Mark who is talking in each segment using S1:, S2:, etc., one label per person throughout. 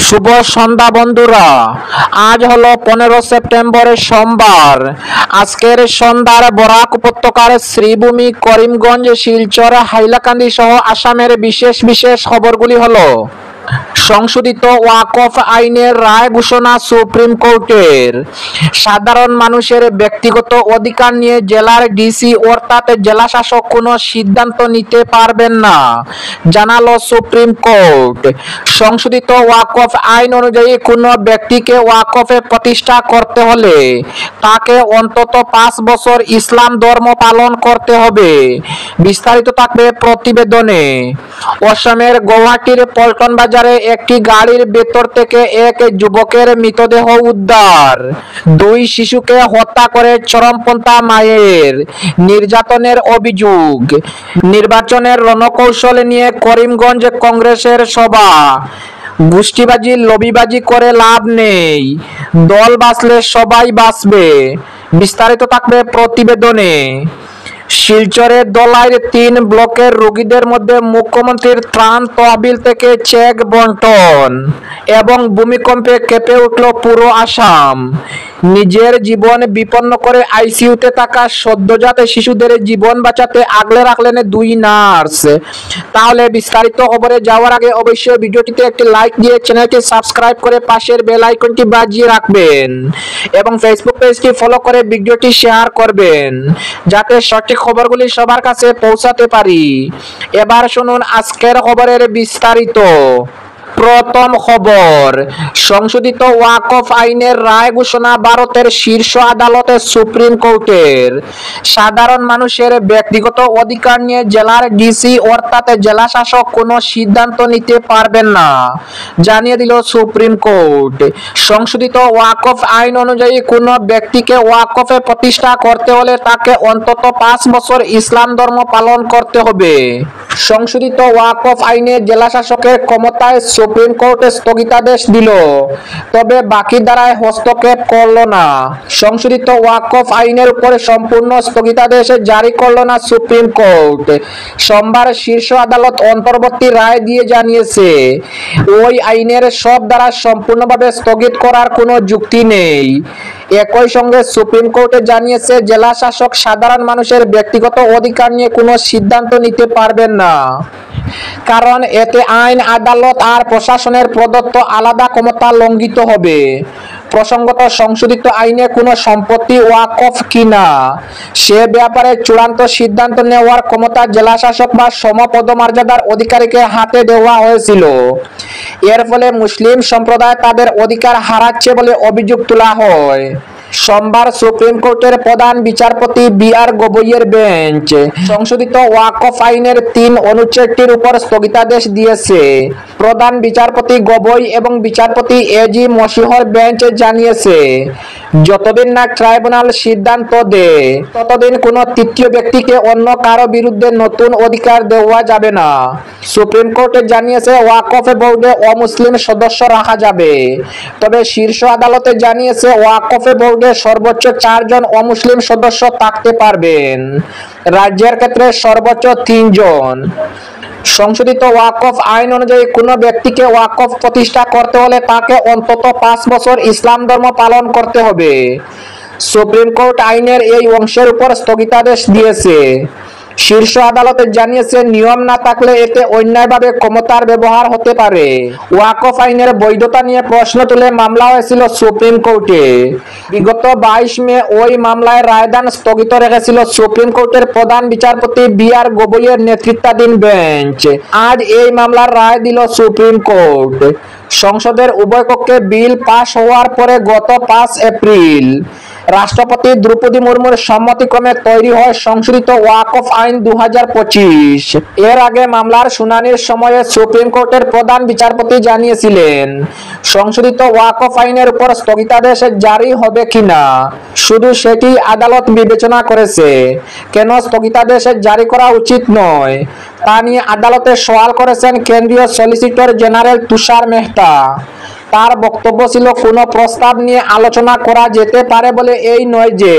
S1: শুভ সন্ধ্যা বন্ধুরা। আজ হলো 15 সেপ্টেম্বরের সোমবার। আজকের সন্ধ্যার বরাক উপত্যকার শ্রীভূমি, করিমগঞ্জ, শিলচর, হাইলাকান্দি সহ আসামের বিশেষ বিশেষ খবরগুলি হলো: সংশোধিত ওয়াকফ আইনের রায় ঘোষণা সুপ্রিম কোর্টের। সাধারণ মানুষের ব্যক্তিগত অধিকার নিয়ে জেলার ডিসি অর্থাৎ জেলা শাসক কোনো সিদ্ধান্ত নিতে পারবেন না, জানালো সুপ্রিম কোর্ট। সংশোধিত ওয়াকফ আইন অনুযায়ী কোনো ব্যক্তিকে ওয়াকফে প্রতিষ্ঠা করতে হলে তাকে অন্তত 5 বছর ইসলাম ধর্ম পালন করতে হবে। বিস্তারিত থাকবে প্রতিবেদনে। অসমের গুয়াহাটির পল্টন বাজারে একটি গাড়ির ভেতর থেকে এক যুবকের মৃতদেহ উদ্ধার। 2 শিশুকে হত্যা করে চরমপন্থা মায়ের, নির্যাতনের অভিযোগ। নির্বাচনের রণকৌশল নিয়ে করিমগঞ্জ কংগ্রেসের সভা। গোষ্ঠীবাজি লবিবাজি করে লাভ নেই, দল বাঁচলে সবাই বাঁচবে। বিস্তারিত থাকবে প্রতিবেদনে। শিলচরের দলাইর 3 ব্লকের রোগীদের মধ্যে মুখ্যমন্ত্রীর ত্রাণ তহবিল থেকে চেক বন্টন এবং ভূমিকম্পে কেঁপে উঠল পুরো আসাম। নিজের জীবন বিপন্ন করে আইসিইউতে থাকা সদ্যজাত শিশুদের জীবন বাঁচাতে আগলে রাখলেন 2 নার্স। তাহলে বিস্তারিত খবরে যাওয়ার আগে অবশ্যই ভিডিওটিতে একটি লাইক দিয়ে চ্যানেলটি সাবস্ক্রাইব করে পাশের বেল আইকনটি বাজিয়ে রাখবেন এবং ফেসবুক পেজটি ফলো করে ভিডিওটি শেয়ার করবেন যাতে সঠিক খবরগুলি সবার কাছে পৌঁছাতে পারি। এবার শুনুন আজকের খবরের বিস্তারিত। প্রথম খবর, সংশোধিত ওয়াকফ আইনের রায় ঘোষণা ভারতের শীর্ষ আদালতে সুপ্রিম কোর্টের। সাধারণ মানুষের ব্যক্তিগত অধিকার নিয়ে জেলার ডিসি অর্থাৎ জেলা শাসক কোনো সিদ্ধান্ত নিতে পারবেন না, জানিয়ে দিল সুপ্রিম কোর্ট। সংশোধিত ওয়াকফ আইন অনুযায়ী কোনো ব্যক্তিকে ওয়াকফে প্রতিষ্ঠা করতে হলে তাকে অন্তত 5 বছর ইসলাম ধর্ম পালন করতে হবে। সংশোধিত ওয়াকফ আইনে জেলা শাসকের ক্ষমতায় সুপ্রিম কোর্ট স্থগিতাদেশ দিল, তবে বাকি ধারায় হস্তক্ষেপ করল না। সংশোধিত ওয়াকফ আইনের উপরে সম্পূর্ণ স্থগিতাদেশ জারি করল না সুপ্রিম কোর্ট। সোমবার শীর্ষ আদালত অন্তর্বর্তী রায় দিয়ে জানিয়েছে, ওই আইনের সব ধারা সম্পূর্ণভাবে স্থগিত করার কোনো যুক্তি নেই। একই সঙ্গে সুপ্রিম কোর্টে জানিয়েছে, জেলা শাসক সাধারণ মানুষের ব্যক্তিগত অধিকার নিয়ে কোনো সিদ্ধান্ত নিতে পারবেন না, কারণ এতে আইন, আদালত আর প্রশাসনের প্রদত্ত আলাদা ক্ষমতা লঙ্ঘিত হবে। প্রসঙ্গত, সংশোধিত আইনে কোনো সম্পত্তি ওয়াকফ কিনা সে ব্যাপারে চূড়ান্ত সিদ্ধান্ত নেওয়ার ক্ষমতা জেলা শাসক বা সমপদমর্যাদার অধিকারীকে হাতে দেওয়া হয়েছিল। এর ফলে মুসলিম সম্প্রদায় তাদের অধিকার হারাচ্ছে বলে অভিযোগ তোলা হয়। সোমবার সুপ্রিম কোর্টের প্রধান বিচারপতি বি.আর. গগৈয়ের বেঞ্চ সংশোধিত ওয়াকফ আইনের 3 অনুচ্ছেদটির উপর স্থগিতাদেশ দিয়েছে। প্রধান বিচারপতি গগৈ এবং বিচারপতি এ.জি. মসিহর বেঞ্চ জানিয়েছে, যতদিন না ট্রাইব্যুনাল সিদ্ধান্ত দেয় ততদিন কোনো তৃতীয় ব্যক্তিকে অন্য কারো বিরুদ্ধে নতুন অধিকার দেওয়া যাবে না। সুপ্রিম কোর্টে জানিয়েছে, ওয়াকফ বোর্ডে অমুসলিম সদস্য রাখা যাবে, তবে শীর্ষ আদালতে জানিয়েছে ওয়াকফ বোর্ডে সর্বোচ্চ 4 জন অমুসলিম সদস্য থাকতে পারবেন। রাজ্যের ক্ষেত্রে সর্বোচ্চ 3 জন। সংশোধিত ওয়াকফ আইন অনুযায়ী কোনো ব্যক্তিকে ওয়াকফ প্রতিষ্ঠা করতে হলে তাকে অন্তত 5 বছর ইসলাম ধর্ম পালন করতে হবে। সুপ্রিম কোর্ট আইনের এই অংশের উপর স্থগিতাদেশ দিয়েছে। শীর্ষ আদালতে জানিয়েছে, নিয়ম না থাকলে এতে অন্যায়ভাবে ক্ষমতার ব্যবহার হতে পারে। ওয়াকফ আইনের বৈধতা নিয়ে প্রশ্ন তুলে মামলা হয়েছিল সুপ্রিম কোর্টে। বিগত 22 মে ওই মামলায় রায়দান স্থগিত রেখেছিল সুপ্রিম কোর্টের প্রধান বিচারপতি বি.আর. গগৈয়ের নেতৃত্বাধীন বেঞ্চ। আজ এই মামলার রায় দিল সুপ্রিম কোর্ট। সংসদের উভয় কক্ষে বিল পাশ হওয়ার পরে গত 5 এপ্রিল রাষ্ট্রপতি দ্রৌপদী মুর্মুর সম্মতিক্রমে তৈরি হয় সংশোধিত ওয়াকফ আইন 2025। এর আগে মামলার শুনানির সময়ে সুপ্রিম কোর্টের প্রধান বিচারপতি জানিয়েছিলেন, সংশোধিত ওয়াকফ আইনের উপর স্থগিতাদেশ জারি হবে কিনা শুধু সেটি আদালত বিবেচনা করেছে। কেন স্থগিতাদেশ জারি করা উচিত নয় তা নিয়ে আদালতে সওয়াল করেছেন কেন্দ্রীয় সলিসিটর জেনারেল তুষার মেহতা। তার বক্তব্য ছিল কোনো প্রস্তাব নিয়ে আলোচনা করা যেতে পারে বলে এই নয় যে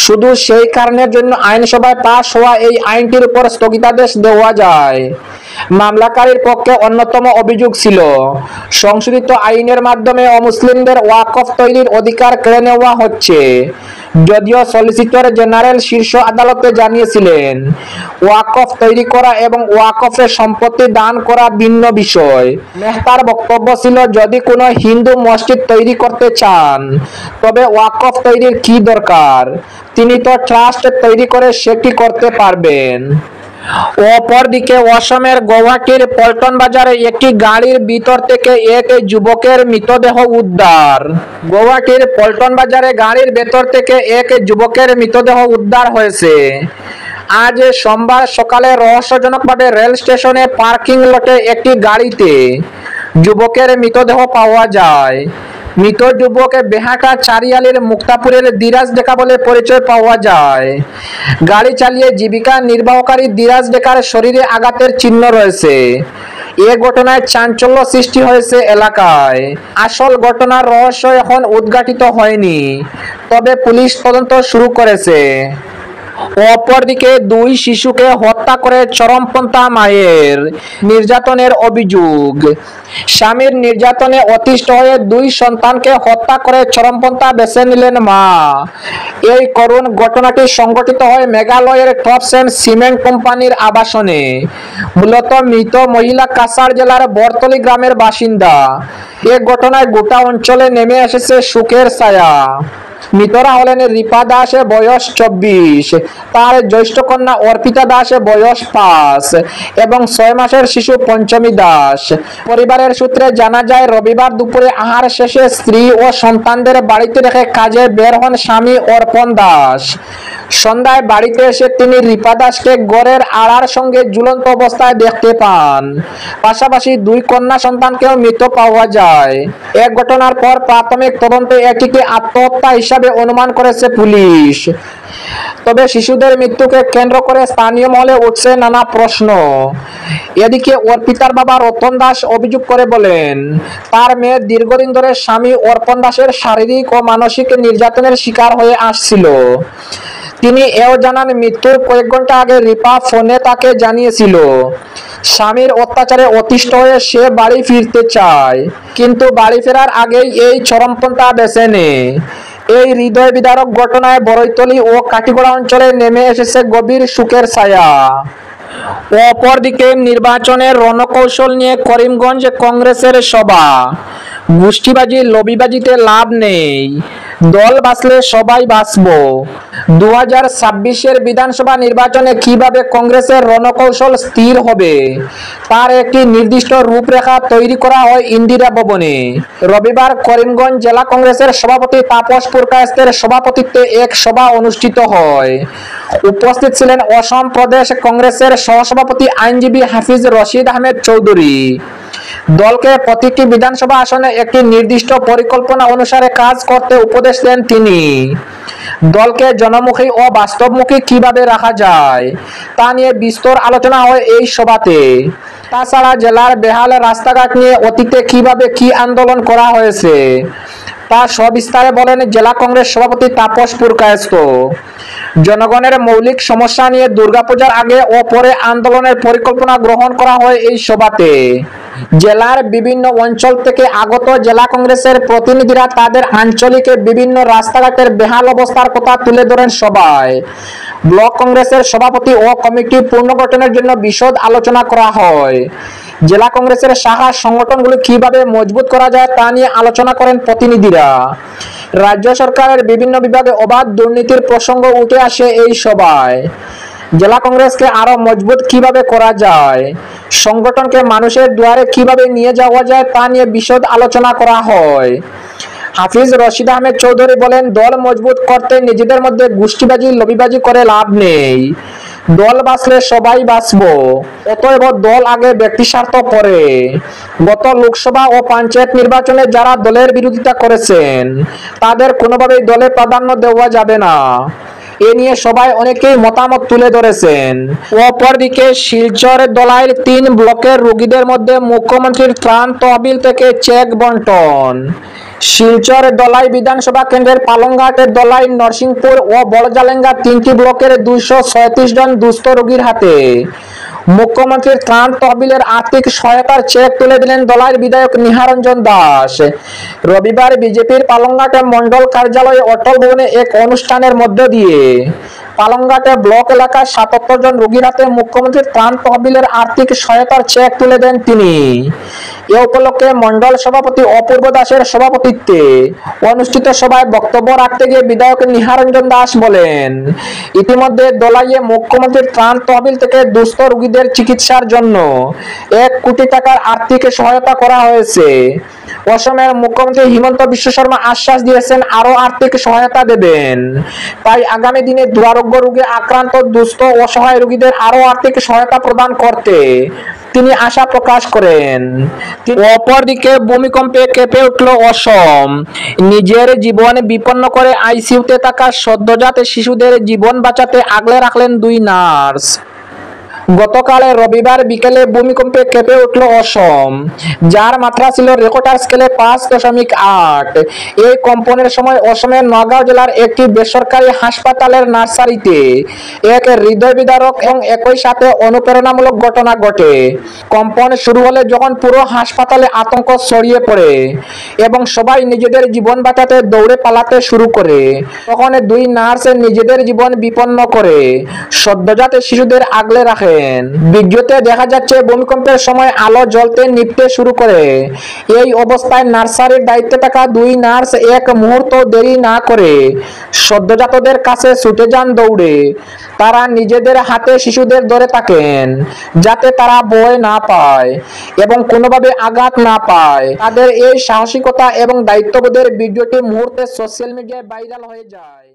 S1: শুধু সেই কারণের জন্য আইনসভায় পাশ হওয়া এই আইনটির উপর স্থগিতাদেশ দেওয়া যায়। মামলাকারীর পক্ষে অন্যতম অভিযোগ ছিল সংশোধিত আইনের মাধ্যমে অমুসলিমদের ওয়াকফ তৈরির অধিকার কেড়ে নেওয়া হচ্ছে। যদিও সলিসিটর জেনারেল শীর্ষ আদালতে জানিয়েছিলেন ওয়াকফ তৈরি করা এবং ওয়াকফের সম্পত্তি দান করা ভিন্ন বিষয়। মেহতার বক্তব্য ছিল যদি কোনো হিন্দু মসজিদ তৈরি করতে চান তবে ওয়াকফ তৈরির কি দরকার, তিনি তো ট্রাস্ট তৈরি করে সেটি করতে পারবেন। অপরদিকে অসমের গৌহাটির পল্টন বাজারে একটি গাড়ির ভিতর থেকে এক যুবকের মৃতদেহ উদ্ধার। গৌহাটির পল্টন বাজারে গাড়ির ভেতর থেকে এক যুবকের মৃতদেহ উদ্ধার হয়েছে। আজ সোমবার সকালে রহস্যজনকভাবে রেল স্টেশনে পার্কিং লটে একটি গাড়িতে যুবকের মৃতদেহ পাওয়া যায়। মৃত যুবক বেহাটা চারিয়ালির মুক্তাপুরের দিরাজ ডেকা বলে পরিচয় পাওয়া যায়। গাড়ি চালিয়ে জীবিকা নির্বাহকারী দিরাজ ডেকার শরীরে আঘাতের চিহ্ন রয়েছে। এ ঘটনায় চাঞ্চল্য সৃষ্টি হয়েছে এলাকায়। আসল ঘটনার রহস্য এখন উদ্ঘাটিত হয়নি, তবে পুলিশ তদন্ত শুরু করেছে। অপরদিকে দুই শিশুকে হত্যা করে চরমপন্থা মায়ের, নির্যাতনের অভিযোগ। স্বামীর নির্যাতনে অতিষ্ঠ হয়ে দুই সন্তানকে হত্যা করে চরমপন্থা বেছে নিলেন মা। এই করুণ ঘটনাটি সংঘটিত হয় মেঘালয়ের টপসেন সিমেন্ট কোম্পানির আবাসনে। মূলত মৃত মহিলা কাছাড় জেলার বরতলি গ্রামের বাসিন্দা। এ ঘটনায় গোটা অঞ্চলে নেমে এসেছে শোকের ছায়া। মৃতরা হলেন রিপা দাস, বয়স 24, তার জ্যৈষ্ঠ কন্যা অর্পিতা দাস, বয়স 5 এবং 6 মাসের শিশু পঞ্চমী দাস। পরিবারের সূত্রে জানা যায় রবিবার দুপুরে আহার শেষে স্ত্রী ও সন্তানদের বাড়িতে রেখে কাজে বের হন স্বামী অর্পণ দাস। সন্ধ্যায় বাড়িতে এসে তিনি রিপা দাসকে ঘরের আড়ার সঙ্গে ঝুলন্ত অবস্থায় দেখতে পান। পাশাপাশি দুই কন্যা সন্তানকেও মৃত পাওয়া যায়। এক ঘটনার পর প্রাথমিক তদন্তে এটিকে আত্মহত্যা হিসাবে অনুমান করেছে পুলিশ। তবে শিশুদের মৃত্যুকে কেন্দ্র করে স্থানীয় মহলে উঠছে নানা প্রশ্ন। এদিকে অর্পিতার বাবা রতন দাস অভিযোগ করে বলেন তার মেয়ে দীর্ঘদিন ধরে স্বামী অর্পণ দাসের শারীরিক ও মানসিক নির্যাতনের শিকার হয়ে আসছিল। তিনি এও জানান মৃত্যুর কয়েক ঘন্টা আগে রিপা ফোনে তাকে জানিয়েছিল স্বামীর অত্যাচারে অতিষ্ঠ হয়ে সে বাড়ি ফিরতে চায়, কিন্তু বাড়ি ফেরার আগেই এই চরমপন্থা বেছে নেয়। এই হৃদয় বিদারক ঘটনায় বড়ইতলী ও কাটিগড়া অঞ্চলে নেমে এসেছে গভীর শোকের ছায়া। অপরদিকে নির্বাচনের রণকৌশল নিয়ে করিমগঞ্জ কংগ্রেসের সভা। গোষ্ঠীবাজি লবিবাজিতে লাভ নেই, দল বাঁচলে সবাই বাঁচব। 2026-এর বিধানসভা নির্বাচনে কিভাবে কংগ্রেসের রণকৌশল স্থির হবে তার একটি নির্দিষ্ট রূপরেখা তৈরি করা হয় ইন্দিরা ভবনে। রবিবার করিমগঞ্জ জেলা কংগ্রেসের সভাপতি তাপস পুরকায়েতের সভাপতিত্বে এক সভা অনুষ্ঠিত হয়। উপস্থিত ছিলেন অসম প্রদেশ কংগ্রেসের সহসভাপতি আইনজীবী হাফিজ রশিদ আহমেদ চৌধুরী। দলকে প্রতিটি বিধানসভা আসনে একটি নির্দিষ্ট পরিকল্পনা অনুসারে কাজ করতে উপদেশ দেন তিনি। দলকে জনমুখী ও বাস্তবমুখী কিভাবে রাখা যায় তা নিয়ে বিস্তর আলোচনা হয় এই সভাতে। তাছাড়া জেলার বেহাল রাস্তাঘাট নিয়ে অতীতে কিভাবে কি আন্দোলন করা হয়েছে তা সবিস্তারে বলেন জেলা কংগ্রেস সভাপতি তাপস পুরকায়েত। জনগণের মৌলিক সমস্যা নিয়ে দুর্গাপূজার আগে ও পরে আন্দোলনের পরিকল্পনা গ্রহণ করা হয় এই সভাতে। জেলার বিভিন্ন অঞ্চল থেকে আগত জেলা কংগ্রেসের প্রতিনিধিরা তাদের আঞ্চলিক বিভিন্ন রাস্তাঘাটের বেহাল অবস্থার কথা তুলে ধরেন সভায়। ব্লক কংগ্রেসের সভাপতি ও কমিটি পুনর্গঠনের জন্য বিশদ আলোচনা করা হয়। জেলা কংগ্রেসের শাখা সংগঠনগুলি কিভাবে মজবুত করা যায় তা নিয়ে আলোচনা করেন প্রতিনিধিরা। রাজ্য সরকারের বিভিন্ন বিভাগে অবাধ দুর্নীতির প্রসঙ্গ উঠে আসে এই সভায়। জেলা কংগ্রেসকে আরো মজবুত কিভাবে করা যায়, সংগঠনকে মানুষের দুয়ারে কিভাবে নিয়ে যাওয়া যায় তা নিয়ে বিশদ আলোচনা করা হয়। হাফিজ রশিদ আহমেদ চৌধুরী বলেন দল মজবুত করতে নিজেদের মধ্যে গোষ্ঠীবাজি লবিবাজি করে লাভ নেই, দল বাঁচলে সবাই বাঁচব। অতএব দল আগে ব্যক্তি স্বার্থ পরে। গত লোকসভা ও পঞ্চায়েত নির্বাচনে যারা দলের বিরোধিতা করেছেন তাদের কোনোভাবেই দলে প্রাধান্য দেওয়া যাবে না। এ নিয়ে সবাই অনেকেই মতামত তুলে ধরেছেন। অপরদিকে শিলচর দলাইয়ের 3 ব্লকের রোগীদের মধ্যে মুখ্যমন্ত্রীর ত্রাণ তহবিল থেকে চেক বন্টন। শিলচর দলাই বিধানসভা কেন্দ্রের পালংঘাটের দলাই, নরসিংপুর ও বড়জালেঙ্গা 3টি ব্লকের 237 জন দুস্থ রোগীর হাতে মুখ্যমন্ত্রীর ত্রাণ তহবিলের আর্থিক সহায়তার চেক তুলে দিলেন দলাইয়ের বিধায়ক নিহারঞ্জন দাস। রবিবার বিজেপির পালংঘাট মন্ডল কার্যালয়ে অটল ভবনে এক অনুষ্ঠানের মধ্য দিয়ে পালংঘাটে ব্লক এলাকার 77 জন রোগীর হাতে মুখ্যমন্ত্রীর ত্রাণ তহবিলের আর্থিক সহায়তার চেক তুলে দেন তিনি। এ উপলক্ষে মন্ডল সভাপতি অপূর্ব দাসের সভাপতিত্বে অনুষ্ঠিত সভায় বক্তব্য রাখতে গিয়ে বিধায়ক নিহারঞ্জন দাস বলেন, ইতিমধ্যে দলাইয়ে মুখ্যমন্ত্রীর ত্রাণ তহবিল থেকে দুস্থ রোগীদের চিকিৎসার জন্য 1 কোটি টাকার আর্থিক সহায়তা করা হয়েছে। অসমের মুখ্যমন্ত্রী হিমন্ত বিশ্ব শর্মা আশ্বাস দিয়েছেন আরো আর্থিক সহায়তা দেবেন। তাই আগামী দিনে দুরারোগ্য রোগে আক্রান্ত দুস্থ অসহায় রোগীদের আরো আর্থিক সহায়তা প্রদান করতে তিনি আশা প্রকাশ করেন। অপরদিকে ভূমিকম্পে কেঁপে উঠল অসম। নিজের জীবন বিপন্ন করে আইসিইউতে থাকা সদ্যজাত শিশুদের জীবন বাঁচাতে আগলে রাখলেন 2 নার্স। গতকাল রবিবার বিকেলে ভূমিকম্পে কেঁপে উঠল অসম, যার মাত্রা ছিল রেকর্ডার স্কেলে 5.8। এই কম্পনের সময় অসমের নগাঁও জেলার একটি বেসরকারি হাসপাতালের নার্সারিতে এক হৃদয় বিদারক এবং একই সাথে অনুপ্রেরণামূলক ঘটনা ঘটে। কম্পন শুরু হলে যখন পুরো হাসপাতালে আতঙ্ক ছড়িয়ে পড়ে এবং সবাই নিজেদের জীবন বাঁচাতে দৌড়ে পালাতে শুরু করে, তখন 2 নার্স নিজেদের জীবন বিপন্ন করে সদ্যজাত শিশুদের আগলে রাখে। ভিডিওতে দেখা যাচ্ছে ভূমিকম্পের সময় আলো জ্বলতে নিভতে শুরু করে। এই অবস্থায় নার্সারির দায়িত্বে থাকা 2 নার্স এক মুহূর্ত দেরি না করে সদ্যজাতদের কাছে ছুটে যান দৌড়ে। তারা নিজেদের হাতে শিশুদের ধরে থাকেন যাতে তারা ভয় না পায় এবং কোনোভাবে আঘাত না পায়। তাদের এই সাহসিকতা এবং দায়িত্ববোধের ভিডিওটি মুহূর্তে সোশ্যাল মিডিয়ায় ভাইরাল হয়ে যায়।